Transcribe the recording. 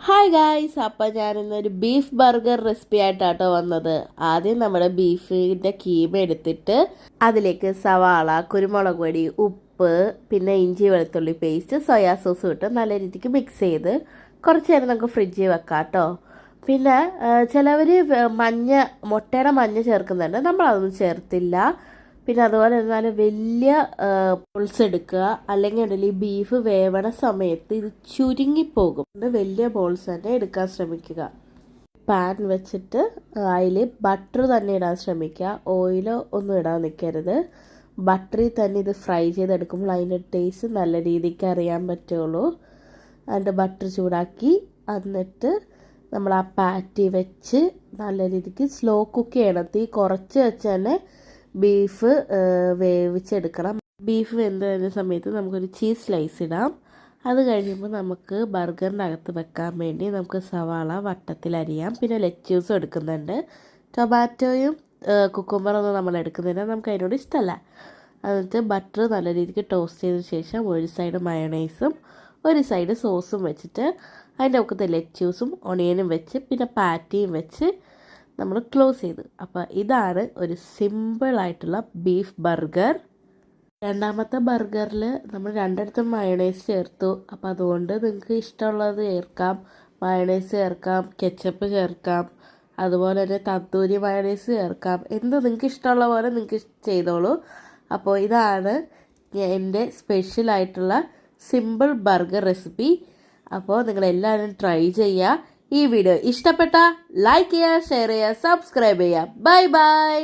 Hi guys, അപ്പം ഞാനിന്നൊരു beef burger recipe ആയിട്ടാട്ടോ വന്നത്. ആദ്യം നമ്മുടെ ബീഫിൻ്റെ കീമ എടുത്തിട്ട് അതിലേക്ക് സവാള, കുരുമുളക് പൊടി, ഉപ്പ്, പിന്നെ ഇഞ്ചി വെളുത്തുള്ളി പേസ്റ്റ്, സോയാ സോസും ഇട്ട് നല്ല രീതിക്ക് മിക്സ് ചെയ്ത് കുറച്ച് നേരം നമുക്ക് ഫ്രിഡ്ജിൽ വെക്കാം കേട്ടോ. പിന്നെ ചിലവർ മുട്ടയുടെ മഞ്ഞ ചേർക്കുന്നുണ്ട്, നമ്മളതൊന്നും ചേർത്തില്ല. പിന്നെ അതുപോലെ തന്നെ വലിയ ബോൾസ് എടുക്കുക, അല്ലെങ്കിൽ ഈ ബീഫ് വേവണ സമയത്ത് ഇത് ചുരുങ്ങിപ്പോകും. വലിയ ബോൾസ് തന്നെ എടുക്കാൻ ശ്രമിക്കുക. പാൻ വെച്ചിട്ട് അതിൽ ബട്ടർ തന്നെ ഇടാൻ ശ്രമിക്കുക. ഓയിലോ ഒന്നും ഇടാൻ നിൽക്കരുത്. ബട്ടറിൽ തന്നെ ഇത് ഫ്രൈ ചെയ്തെടുക്കുമ്പോൾ അതിൻ്റെ ടേസ്റ്റ് നല്ല രീതിക്ക് അറിയാൻ പറ്റുള്ളൂ. അതിൻ്റെ ബട്ടർ ചൂടാക്കി എന്നിട്ട് നമ്മൾ ആ പാറ്റി വെച്ച് നല്ല രീതിക്ക് സ്ലോ കുക്ക് ചെയ്യണം. തീ കുറച്ച് വെച്ച് തന്നെ ബീഫ് വേവിച്ചെടുക്കണം. ബീഫ് വെന്ത് വരുന്ന സമയത്ത് നമുക്കൊരു ചീസ് സ്ലൈസ് ഇടാം. അത് കഴിയുമ്പോൾ നമുക്ക് ബർഗറിൻ്റെ അകത്ത് വെക്കാൻ വേണ്ടി നമുക്ക് സവാള വട്ടത്തിൽ അരിയാം. പിന്നെ ലെറ്റ്യൂസും എടുക്കുന്നുണ്ട്. ടൊമാറ്റോയും കുക്കുംബറൊന്നും നമ്മൾ എടുക്കുന്നില്ല, നമുക്ക് അതിനോട് ഇഷ്ടമല്ല. എന്നിട്ട് ബട്ടർ നല്ല രീതിക്ക് ടോസ്റ്റ് ചെയ്തതിന് ശേഷം ഒരു സൈഡ് മയണൈസും ഒരു സൈഡ് സോസും വെച്ചിട്ട് അതിൻ്റെ ഒക്കത്തെ ലെറ്റ്യൂസും ഒണിയനും വെച്ച് പിന്നെ പാറ്റിയും വെച്ച് നമ്മൾ ക്ലോസ് ചെയ്തു. അപ്പോൾ ഇതാണ് ഒരു സിമ്പിളായിട്ടുള്ള ബീഫ് ബർഗർ. രണ്ടാമത്തെ ബർഗറിൽ നമ്മൾ രണ്ടിടത്തും മയണൈസ് ചേർത്തു. അപ്പോൾ അതുകൊണ്ട് നിങ്ങൾക്ക് ഇഷ്ടമുള്ളത് ചേർക്കാം. മയണൈസ് ചേർക്കാം, കെച്ചപ്പ് ചേർക്കാം, അതുപോലെ തന്നെ തന്തൂരി മയണൈസ് ചേർക്കാം. എന്ത് നിങ്ങൾക്ക് ഇഷ്ടമുള്ള പോലെ നിങ്ങൾക്ക് ചെയ്തോളൂ. അപ്പോൾ ഇതാണ് എൻ്റെ സ്പെഷ്യലായിട്ടുള്ള സിമ്പിൾ ബർഗർ റെസിപ്പി. അപ്പോൾ നിങ്ങളെല്ലാവരും ട്രൈ ചെയ്യുക. ഈ വീഡിയോ ഇഷ്ടപ്പെട്ടാൽ ലൈക്ക് ചെയ്യുക, ഷെയർ ചെയ്യുക, സബ്സ്ക്രൈബ് ചെയ്യുക. Bye bye.